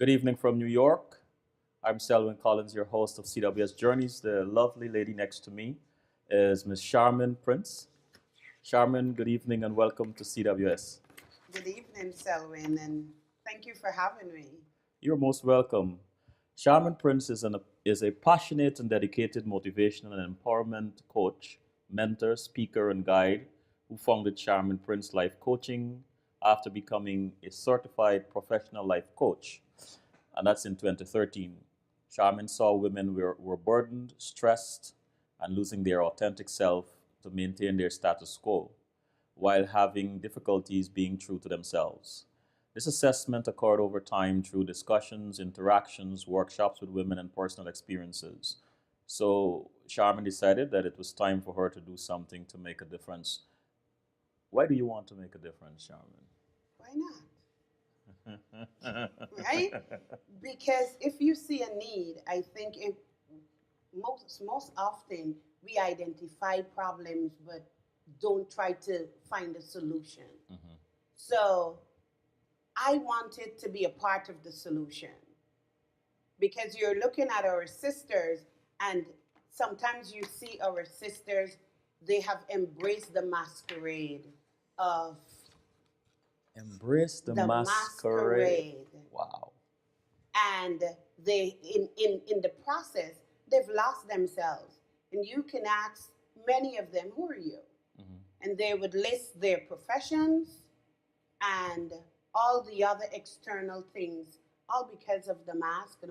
Good evening from New York. I'm Selwyn Collins, your host of CWS Journeys. The lovely lady next to me is Miss Sharmin Prince. Sharmin, good evening and welcome to CWS. Good evening, Selwyn, and thank you for having me. You're most welcome. Sharmin Prince is a passionate and dedicated motivational and empowerment coach, mentor, speaker, and guide who founded Sharmin Prince Life Coaching after becoming a certified professional life coach, and that's in 2013. Sharmin saw women were burdened, stressed, and losing their authentic self to maintain their status quo while having difficulties being true to themselves. This assessment occurred over time through discussions, interactions, workshops with women, and personal experiences. So Sharmin decided that it was time for her to do something to make a difference. Why do you want to make a difference, Why not? Sharmin? Right? Because if you see a need, I think most often we identify problems but don't try to find a solution. Mhm. So I wanted to be a part of the solution because you're looking at our sisters, and sometimes you see our sisters, they have embraced the masquerade of Embrace the the masquerade. masquerade. Wow. And they in the process they've lost themselves. And you can ask many of them, who are you? Mhm. And they would list their professions and all the other external things, all because of the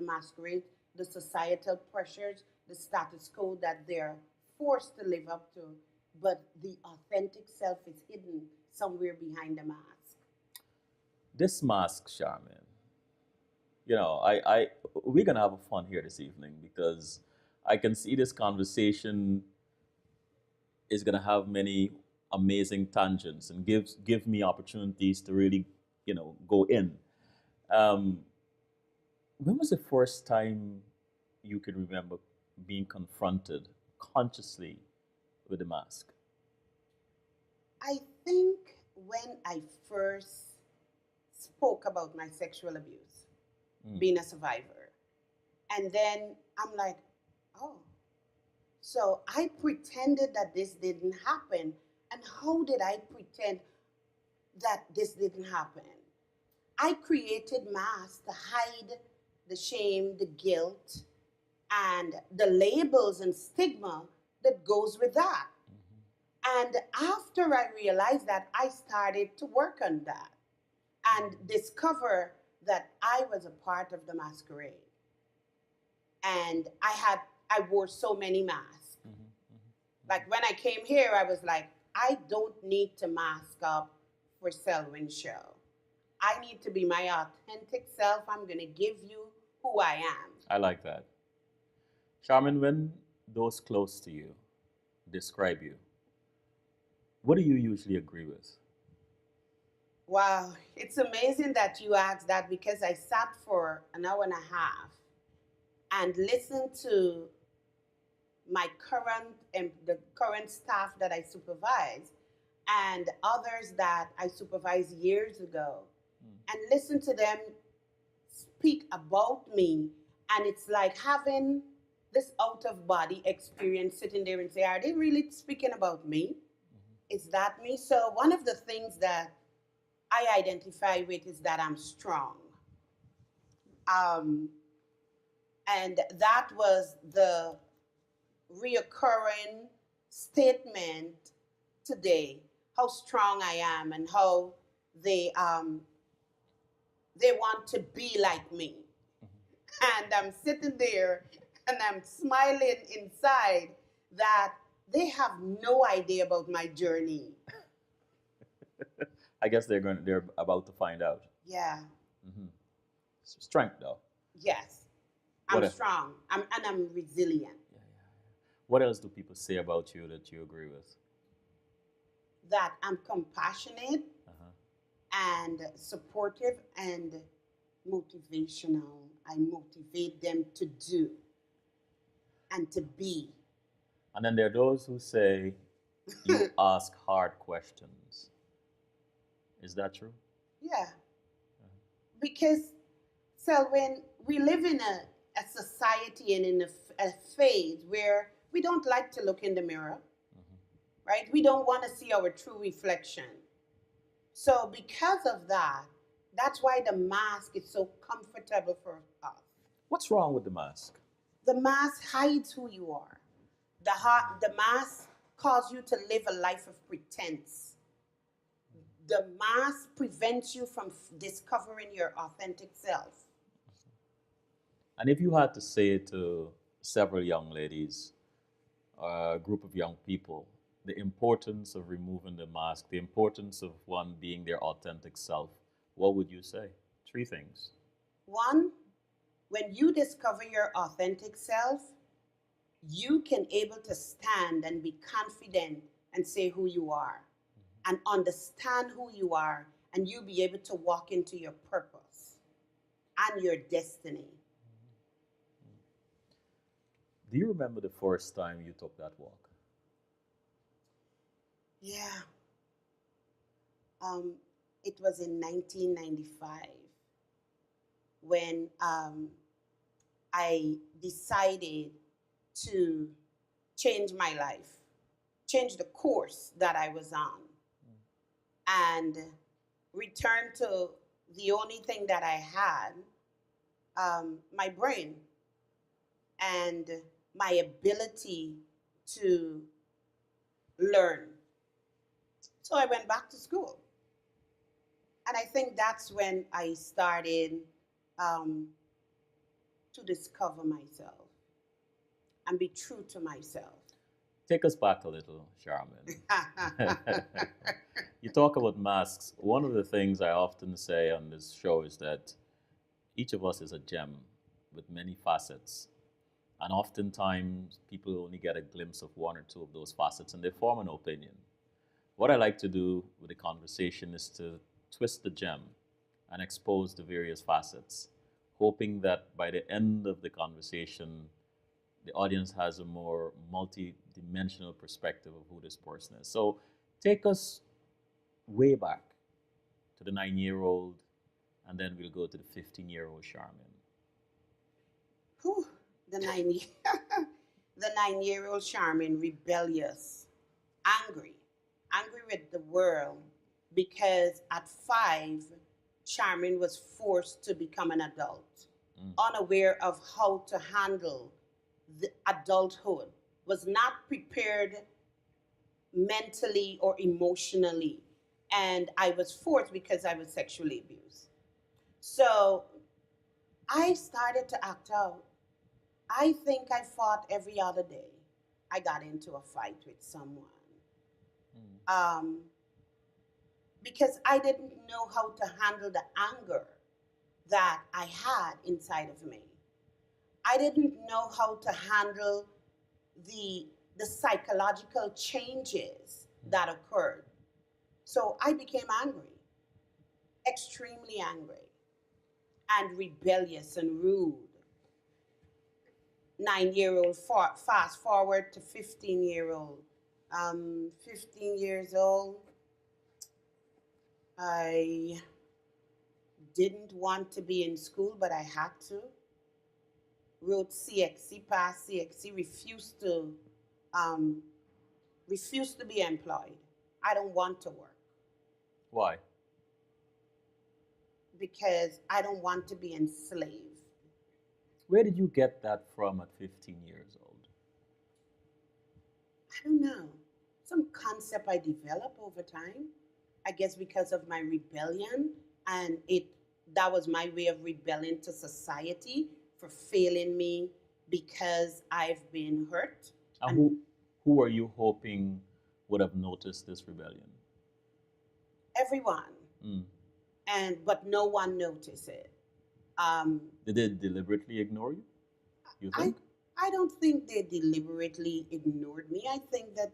masquerade, the societal pressures, the status quo that they're forced to live up to. But the authentic self is hidden somewhere behind the mask. This mask, Charmin. We're gonna have a fun here this evening because I can see this conversation is gonna have many amazing tangents and give me opportunities to really, go in. Um, when was the first time you can remember being confronted consciously with the mask? I think when I first spoke about my sexual abuse, Mm. being a survivor, and then I'm like, oh, so I pretended that this didn't happen. And how did I pretend that this didn't happen? I created masks to hide the shame, the guilt, and the labels and stigma that goes with that. And after I realized that, I started to work on that and discover that I was a part of the masquerade. And I wore so many masks. Mhm. Like when I came here, I was like, I don't need to mask up for Selwyn show. I need to be my authentic self. I'm gonna give you who I am. I like that. Charmin, when those close to you describe you, what do you usually agree with? Wow, it's amazing that you asked that because I sat for an hour and a half and listened to my current and the current staff that I supervise and others that I supervised years ago Mm. and listen to them speak about me. And it's like having this out of body experience sitting there and say, are they really speaking about me? Is that me? So, one of the things that I identify with is that I'm strong. Um, and that was the reoccurring statement today, how strong I am and how they, um, they want to be like me. And I'm sitting there and I'm smiling inside that they have no idea about my journey. I guess they're about to find out. Yeah, Hmm. Strength, though. yes, What I'm e- strong. I'm resilient. Yeah, yeah. What else do people say about you that you agree with? That I'm compassionate Uh-huh. and supportive and motivational. I motivate them to do and to be. And then there are those who say you ask hard questions. Is that true? Yeah, because Selwyn, we live in a society and in a phase where we don't like to look in the mirror, right? We don't want to see our true reflection. So, because of that, that's why the mask is so comfortable for us. What's wrong with the mask? The mask hides who you are. The mask causes you to live a life of pretense. The mask prevents you from discovering your authentic self. And if you had to say to several young ladies, a group of young people, the importance of removing the mask, the importance of one being their authentic self, what would you say? Three things. One, when you discover your authentic self, you can able to stand and be confident and say who you are and understand who you are, and you be able to walk into your purpose and your destiny. Do you remember the first time you took that walk? Yeah, um, it was in 1995 when I decided to change my life, change the course that I was on, and return to the only thing that I had, my brain and my ability to learn. So I went back to school. And I think that's when I started um, to discover myself and be true to myself. Take us back a little, Sharmin. You talk about masks. One of the things I often say on this show is that each of us is a gem with many facets. And oftentimes, people only get a glimpse of one or two of those facets and they form an opinion. What I like to do with the conversation is to twist the gem and expose the various facets, hoping that by the end of the conversation, the audience has a more multi-dimensional perspective of who this person is. So take us way back to the 9-year-old, and then we'll go to the 15-year-old Sharmin. Whew, the 9-year old Charmin, rebellious, angry, angry with the world because at 5, Charmin was forced to become an adult, unaware of how to handle the adulthood, was not prepared mentally or emotionally. And I was forced because I was sexually abused. So I started to act out. I think I fought every other day. I got into a fight with someone um, because I didn't know how to handle the anger that I had inside of me. I didn't know how to handle the the psychological changes that occurred. So I became angry, extremely angry, and rebellious and rude. 9-year old, fast forward to 15-year-old. 15 years old, I didn't want to be in school, but I had to. Wrote CXC, passed CXC, um, refused to be employed. I don't want to work Why? because I don't want to be enslaved. Where did you get that from at 15 years old? I don't know. Some concept I developed over time. I guess because of my rebellion, and it that was my way of rebelling to society for failing me because I've been hurt. And And who are you hoping would have noticed this rebellion? everyone, Mm. and but no one noticed it. Um, Did they deliberately ignore you? You I think? I don't think they deliberately ignored me. I think that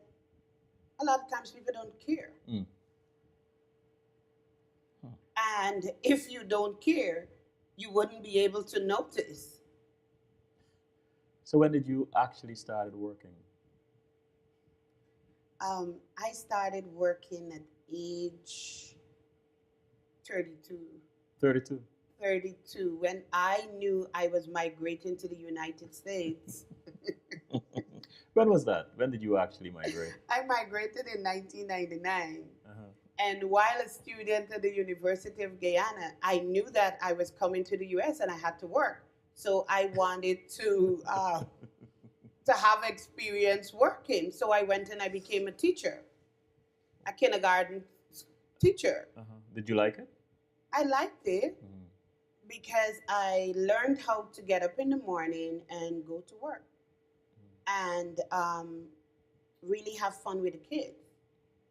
a lot of times people don't care. Mm. Huh. And if you don't care, you wouldn't be able to notice. So when did you actually started working? I started working at age 32. 32. 32. When I knew I was migrating to the United States, When was that? When did you actually migrate? I migrated in 1999. Uh-huh. And while a student at the University of Guyana, I knew that I was coming to the US and I had to work. So I wanted to have experience working. So I went and I became a teacher, a kindergarten teacher. Uh-huh. Did you like it? I liked it Mhm. because I learned how to get up in the morning and go to work and really have fun with the kids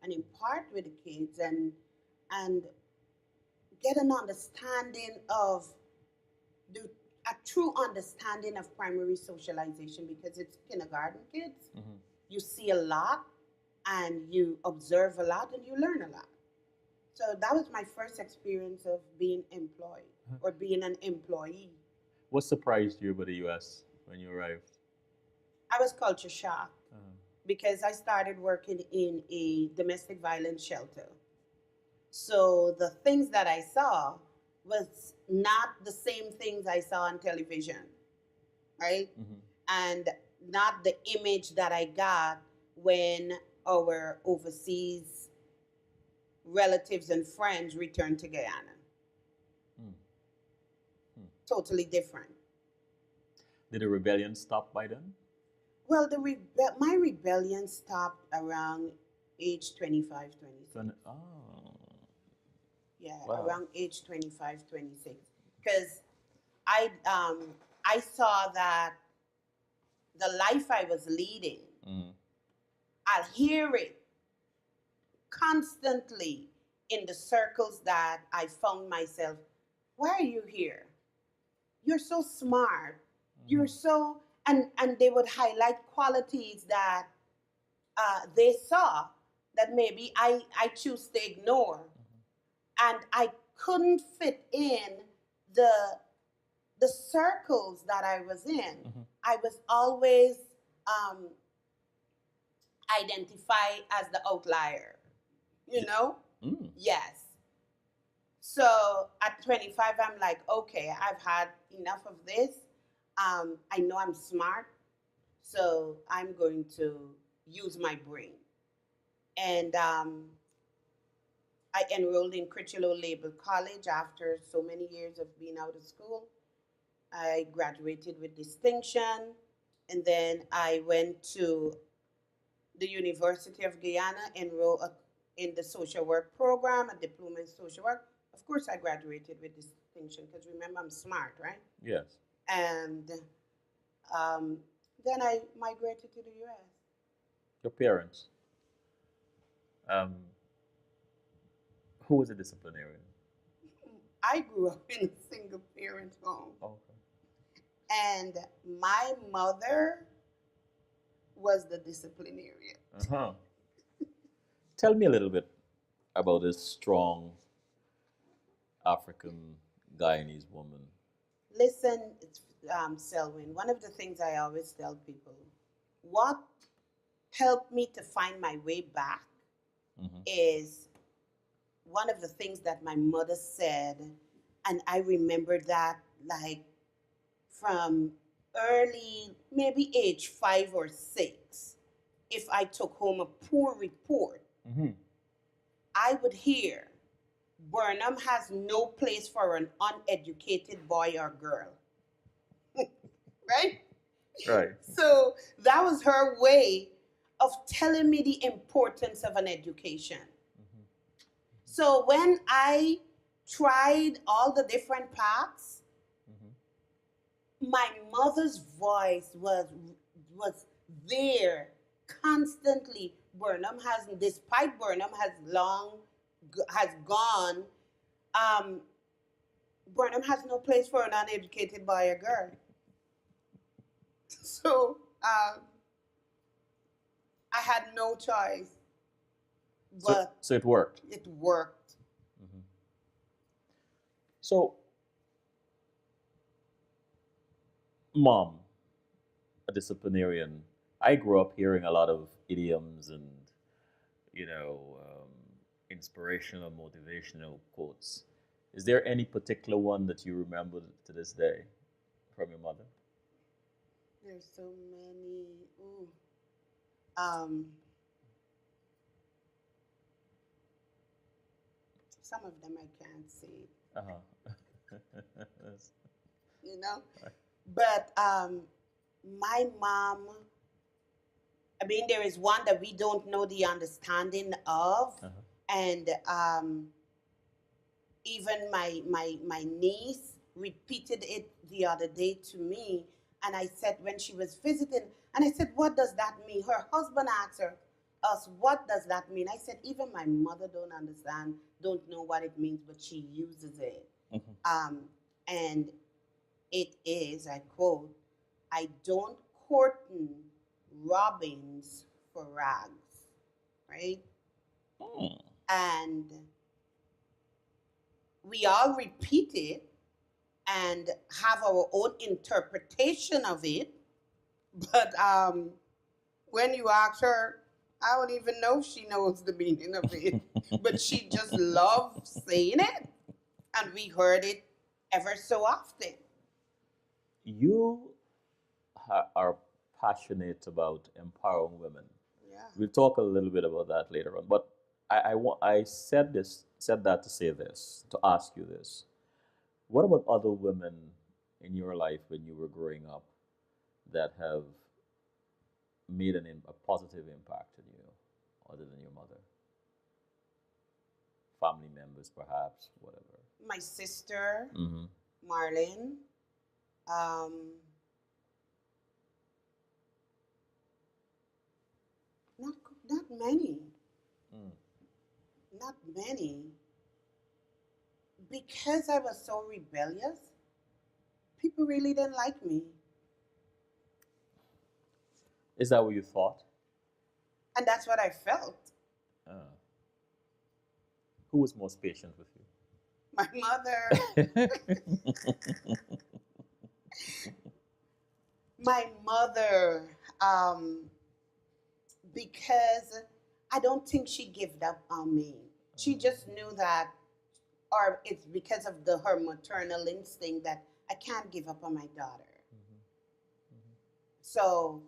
and impart with the kids and get an understanding of the a true understanding of primary socialization because it's kindergarten kids. Mhm. You see a lot and you observe a lot and you learn a lot. So that was my first experience of being employed or being an employee. What surprised you about the US when you arrived? I was culture shocked Uh-huh. because I started working in a domestic violence shelter. So the things that I saw was not the same things I saw on television, right? Mhm. And not the image that I got when our overseas relatives and friends returned to Guyana. Mm. Mm. Totally different. Did the rebellion stop by then? Well, my rebellion stopped around age 25, 26. Oh, Yeah, wow. around age 25, 26. Because I saw that the life I was leading, Mm. I'll hear it constantly in the circles that I found myself. Why are you here? You're so smart. You're Mhm. so and they would highlight qualities that they saw that maybe I choose to ignore, and I couldn't fit in the the circles that I was in. Mhm. I was always um, identified as the outlier, you Yeah. know? Mm. Yes. So at 25, I'm like, okay, I've had enough of this. I know I'm smart, so I'm going to use my brain. And I enrolled in Critchlow Label College after so many years of being out of school. I graduated with distinction, and then I went to the University of Guyana, enrolled in the social work program, a diploma in social work. Of course, I graduated with distinction because remember, I'm smart, right? Yes. And um, then I migrated to the US. Your parents. Um, who was a disciplinarian? I grew up in a single parent home, Okay. and my mother was the disciplinarian. Uh-huh. Tell me a little bit about this strong African Guyanese woman. Listen, Selwyn, one of the things I always tell people, what helped me to find my way back Mm-hmm. is one of the things that my mother said, and I remember that like from early, maybe age 5 or 6. If I took home a poor report, Mm-hmm. I would hear Burnham has no place for an uneducated boy or girl, right? Right. So that was her way of telling me the importance of an education. Mm-hmm. So when I tried all the different paths, Mm-hmm. my mother's voice was there constantly. Despite Burnham has gone, um, Burnham has no place for an uneducated boy or girl. So I had no choice, So, but so it worked. it worked. Mm-hmm. So, mom, a disciplinarian. I grew up hearing a lot of idioms and, you know, inspirational, motivational quotes. Is there any particular one that you remember to this day from your mother? There's so many. Ooh. Um, some of them I can't say, Uh-huh. you know. But my mom, I mean, there is one that we don't know the understanding of, Uh-huh. and even my niece repeated it the other day to me, and I said when she was visiting, and I said, "What does that mean?" Her husband asked her, "Us, what does that mean?" I said, "Even my mother don't understand, don't know what it means, but she uses it." Mhm. And it is, I quote, "I don't courtin robins for rags," right? Hmm. And we all repeat it and have our own interpretation of it. But when you ask her, I don't even know if she knows the meaning of it. But she just loves saying it. And we heard it ever so often. You are passionate about empowering women. Yeah. We'll talk a little bit about that later on. But I said that to say this, to ask you this. What about other women in your life when you were growing up that have made a positive impact on you, other than your mother? Family members, perhaps, whatever. My sister, Mm-hmm. Marlene, um, not, not many, Mm. not many. Because I was so rebellious, people really didn't like me. Is that what you thought? And that's what I felt. Uh, who was most patient with My mother, you? my mother, um, because I don't think she gave up on me. She just knew that, or it's because of her maternal instinct that I can't give up on my daughter. So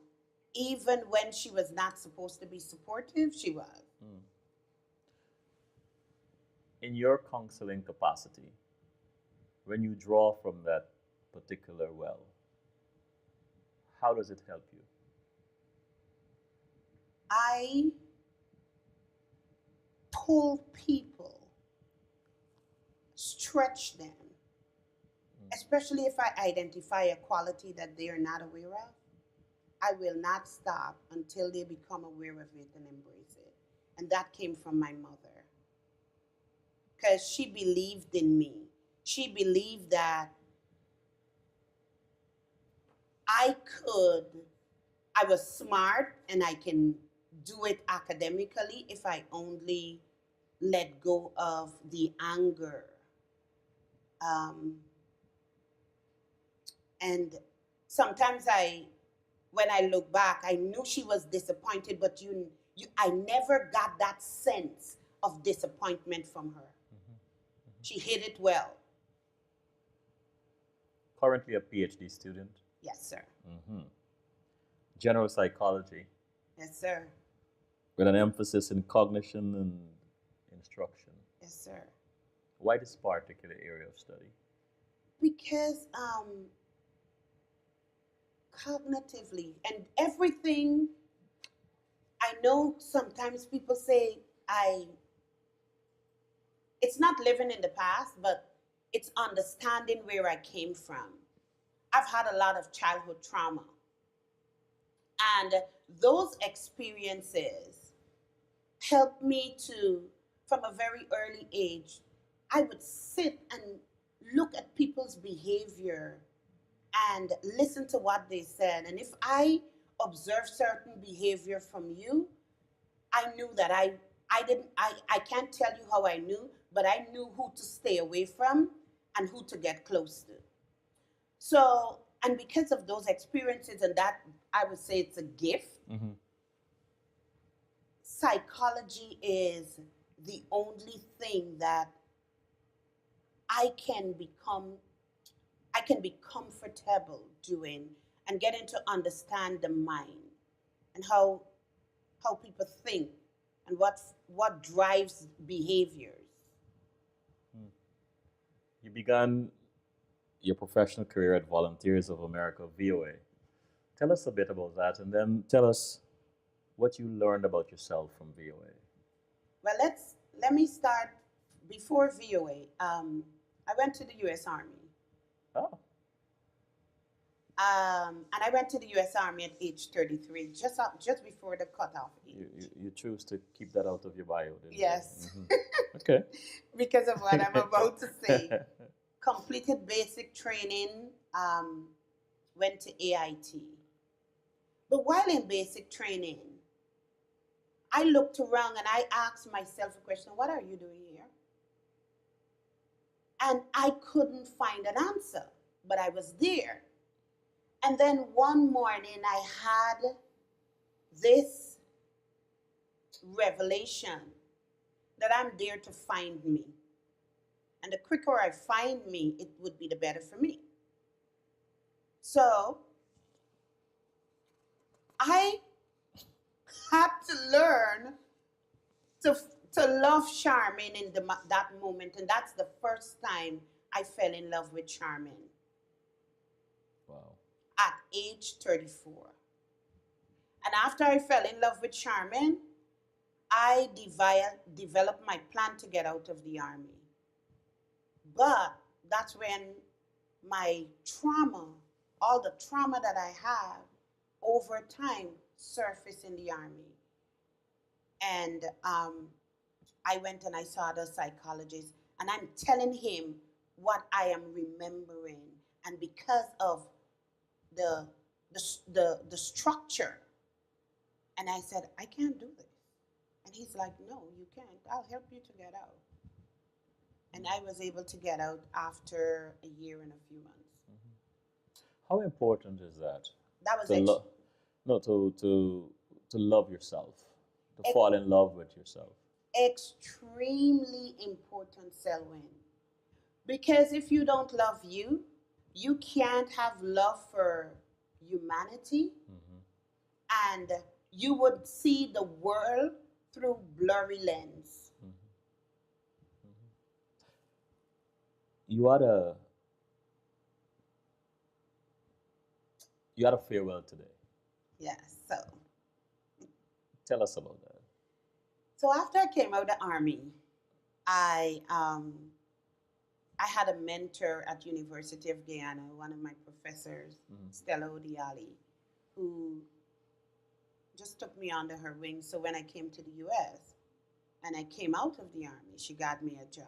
even when she was not supposed to be supportive, she was. Mm. In your counseling capacity, when you draw from that particular well, how does it help you? I pull people, stretch them, Mm. especially if I identify a quality that they are not aware of. I will not stop until they become aware of it and embrace it. And that came from my mother because she believed in me. She believed that I could, I was smart and I can do it academically if I only let go of the anger. Um, and sometimes when I look back, I knew she was disappointed, but I never got that sense of disappointment from her. Mhm. She hid it well. Currently a PhD student. Yes, sir. Hmm. General psychology Yes, sir. with an emphasis in cognition and instruction. Yes, sir. Why this particular area of study? Because cognitively and everything, I know sometimes people say I it's not living in the past, but it's understanding where I came from. I've had a lot of childhood trauma. And those experiences helped me to, from a very early age, I would sit and look at people's behavior and listen to what they said. And if I observe certain behavior from you, I knew that I didn't I can't tell you how I knew, but I knew who to stay away from and who to get close to. So, and because of those experiences and that, I would say it's a gift. Mm-hmm. Psychology is the only thing that I can become I can be comfortable doing and getting to understand the mind and how people think and what drives behaviors. Hmm. You began your professional career at Volunteers of America, VOA. Tell us a bit about that, and then tell us what you learned about yourself from VOA. Well, let me start before VOA. I went to the U.S. Army, Oh, and I went to the U.S. Army at age 33, just before the cutoff age. you choose to keep that out of your bio, didn't Yes, you? Okay. because of what I'm about to say. Completed basic training. Went to AIT, but while in basic training, I looked around and I asked myself a question: What are you doing here? And I couldn't find an answer, but I was there. And then one morning I had this revelation that I'm there to find me. And the quicker I find me, it would be the better for me. So I had to learn to, to love Sharmin in that moment. And that's the first time I fell in love with Sharmin Wow. at age 34. And after I fell in love with Sharmin, I developed my plan to get out of the army. But that's when my trauma, all the trauma that I have over time, surfaced in the army. And I went and I saw the psychologist, and I'm telling him what I am remembering. And because of the the structure, and I said, I can't do this. And he's like, no, you can't. I'll help you to get out. And I was able to get out after a year and a few months. How important is that That was to love? No, to love yourself, to fall in love with yourself. extremely important, Selwyn. Because if you don't love you, you can't have love for humanity, and you would see the world through blurry lens. You had a you had a farewell today. Yes. So Tell us about that. after I came out of the army, I um, I had a mentor at University of Guyana, one of my professors, Stella Odiali, who just took me under her wing. So when I came to the U.S. and I came out of the army, she got me a job.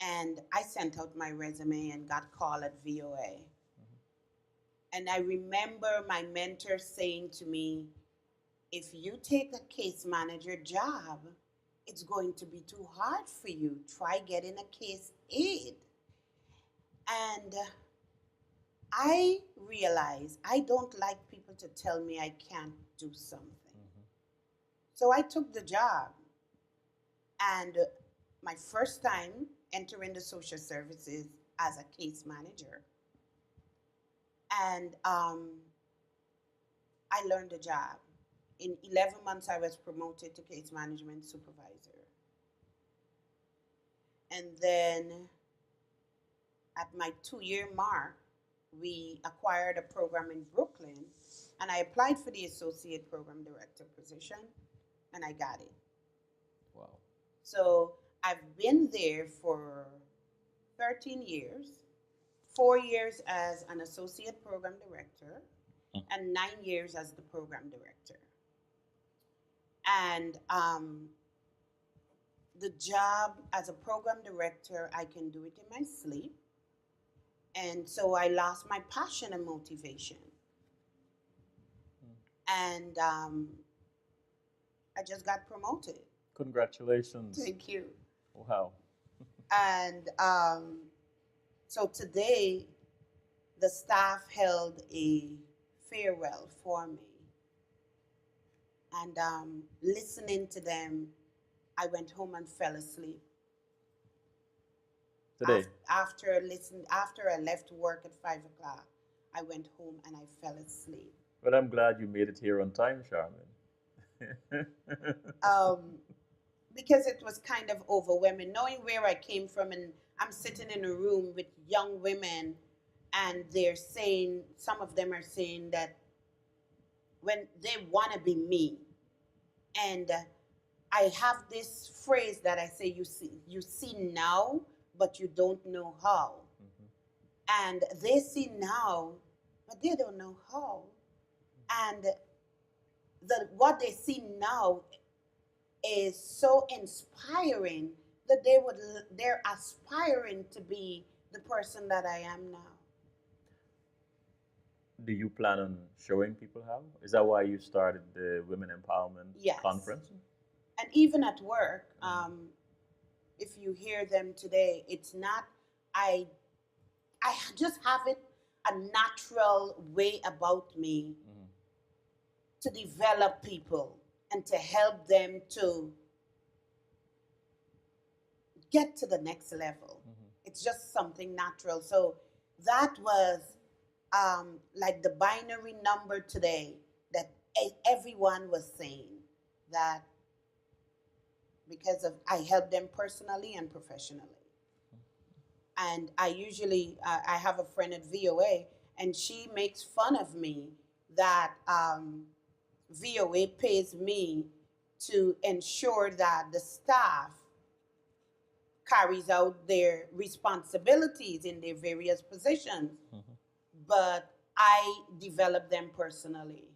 And I sent out my resume and got called at VOA. And I remember my mentor saying to me, if you take a case manager job, it's going to be too hard for you. Try getting a case aide. And I realized I don't like people to tell me I can't do something. So I took the job. And my first time entering the social services as a case manager. And I learned the job. In 11 months, I was promoted to case management supervisor. And then at my 2-year mark, we acquired a program in Brooklyn, and I applied for the associate program director position, and I got it. Wow. So I've been there for 13 years, 4 years as an associate program director, and 9 years as the program director. And the job as a program director, I can do it in my sleep. And so I lost my passion and motivation. And I just got promoted. Congratulations. Thank you. Wow. And so today, the staff held a farewell for me. And listening to them, I went home and fell asleep. Today. After I left work at 5 o'clock, I went home and I fell asleep. But I'm glad you made it here on time, Sharmin. Um, because it was kind of overwhelming, knowing where I came from, and I'm sitting in a room with young women, and they're saying, some of them are saying that when they want to be me, and I have this phrase that I say, you see now, but you don't know how. Mhm. And they see now, but they don't know how. And what they see now is so inspiring that they're aspiring to be the person that I am now. Do you plan on showing people how? Is that why you started the Women Empowerment Yes. Conference? And even at work, Mhm. if you hear them today, it's not, I I just have it a natural way about me Mhm. to develop people and to help them to get to the next level. Mhm. It's just something natural. So that was like the binary number today that everyone was saying that, because of I help them personally and professionally. And I usually I have a friend at VOA, and she makes fun of me that VOA pays me to ensure that the staff carries out their responsibilities in their various positions, Mhm. but I develop them personally,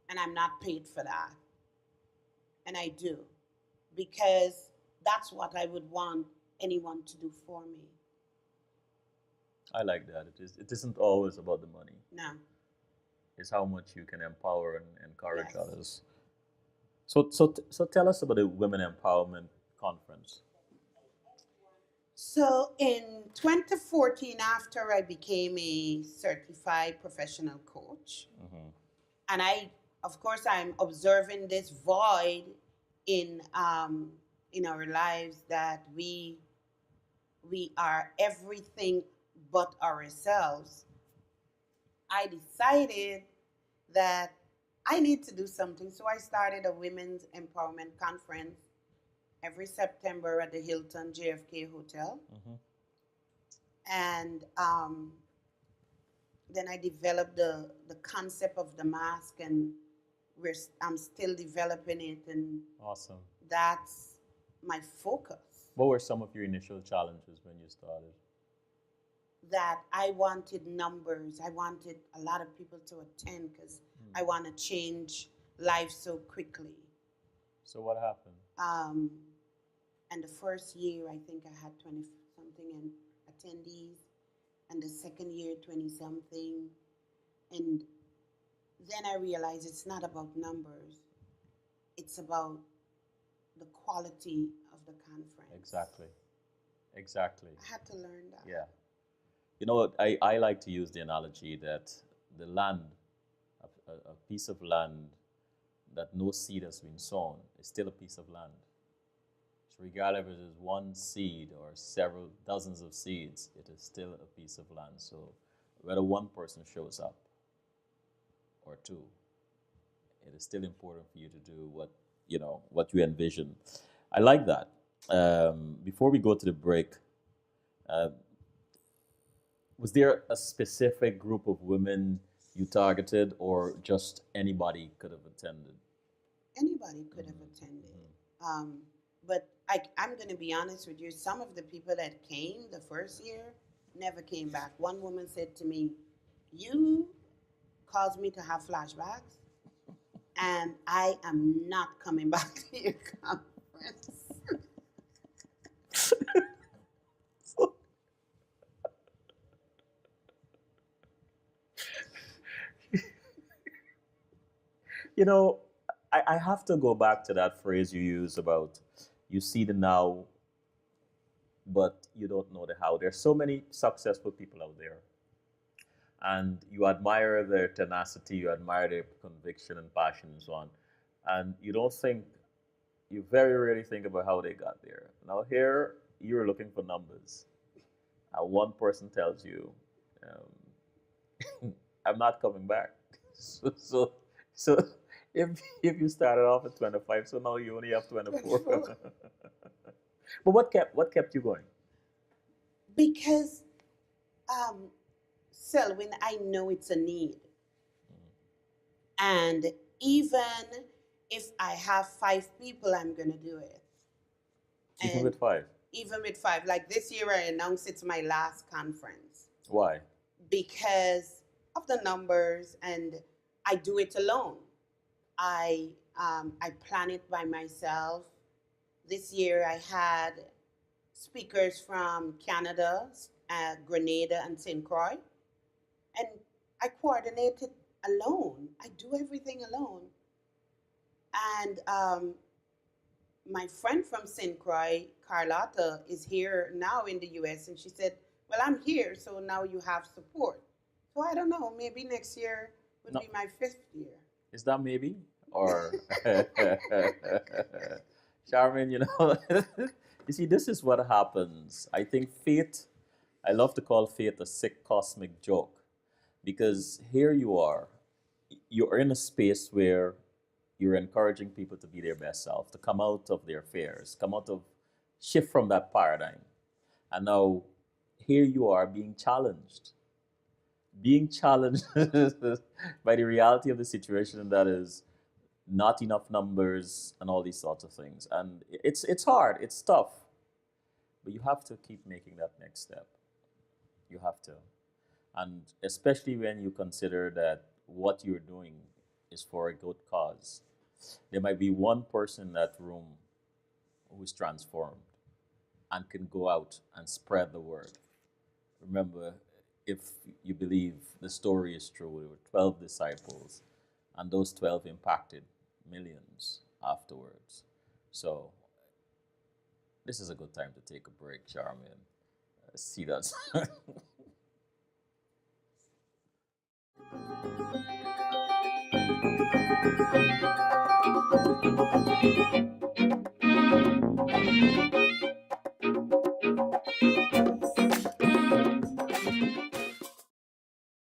and I'm not paid for that. And I do, because that's what I would want anyone to do for me. I like that. It isn't always about the money. No, It's how much you can empower and encourage yes. others. So tell us about the Women Empowerment Conference. So in 2014, after I became a certified professional coach, Mhm. and of course, I'm observing this void in our lives, that we are everything but ourselves. I decided that I need to do something, so I started a women's empowerment conference every September at the Hilton JFK Hotel, Mhm. and then I developed the concept of the mask, and I'm still developing it, and Awesome. that's my focus. What were some of your initial challenges when you started? That I wanted numbers. I wanted a lot of people to attend because Hmm. I want to change life so quickly. So what happened? Um, and the first year, I think I had 20 something and attendees, and the second year, 20 something. And then I realized it's not about numbers, it's about the quality of the conference. Exactly. Exactly. I had to learn that. Yeah. You know what? I like to use the analogy that the land, a piece of land that no seed has been sown, is still a piece of land. So regardless if it is one seed or several dozens of seeds, it is still a piece of land. So whether one person shows up or two, it is still important for you to do what you envision. I like that. Before we go to the break, uh, was there a specific group of women you targeted, or just anybody could have attended? Anybody could have Mm-hmm. attended. Um, but I'm going to be honest with you, some of the people that came the first year never came back. One woman said to me, "You caused me to have flashbacks, and I am not coming back to your conference." You know, I have to go back to that phrase you use about you see the now, but you don't know the how. There's so many successful people out there, and you admire their tenacity, you admire their conviction and passion and so on, and you very rarely think about how they got there. Now here, you're looking for numbers. and one person tells you, I'm not coming back. So, if you started off at 25, so now you only have 24. 24. But what kept you going? Because, um, Selwyn, I know it's a need. And even if I have 5 people, I'm going to do it. Even And with five, even with 5, like this year, I announced it's my last conference why? because of the numbers, and I do it alone. I plan it by myself. This year, I had speakers from Canada, Grenada, and St. Croix, and I coordinated alone. I do everything alone. And my friend from St. Croix, Carlotta, is here now in the US, and she said, "Well, I'm here, so now you have support." So I don't know, maybe next year would No, be my 5th year. is that maybe or Charmin? You see, this is what happens. I think fate. I love to call fate a sick cosmic joke because here you are, you're in a space where you're encouraging people to be their best self, to come out of their fears, come out of shift from that paradigm. And now here you are being challenged by the reality of the situation, and that is not enough numbers and all these sorts of things. And it's hard, it's tough, but you have to keep making that next step. You have to. And especially when you consider that what you're doing is for a good cause. There might be one person in that room who's transformed and can go out and spread the word. Remember, if you believe the story is true, there were 12 disciples, and those 12 impacted millions afterwards. So, this is a good time to take a break, Charmin. See that.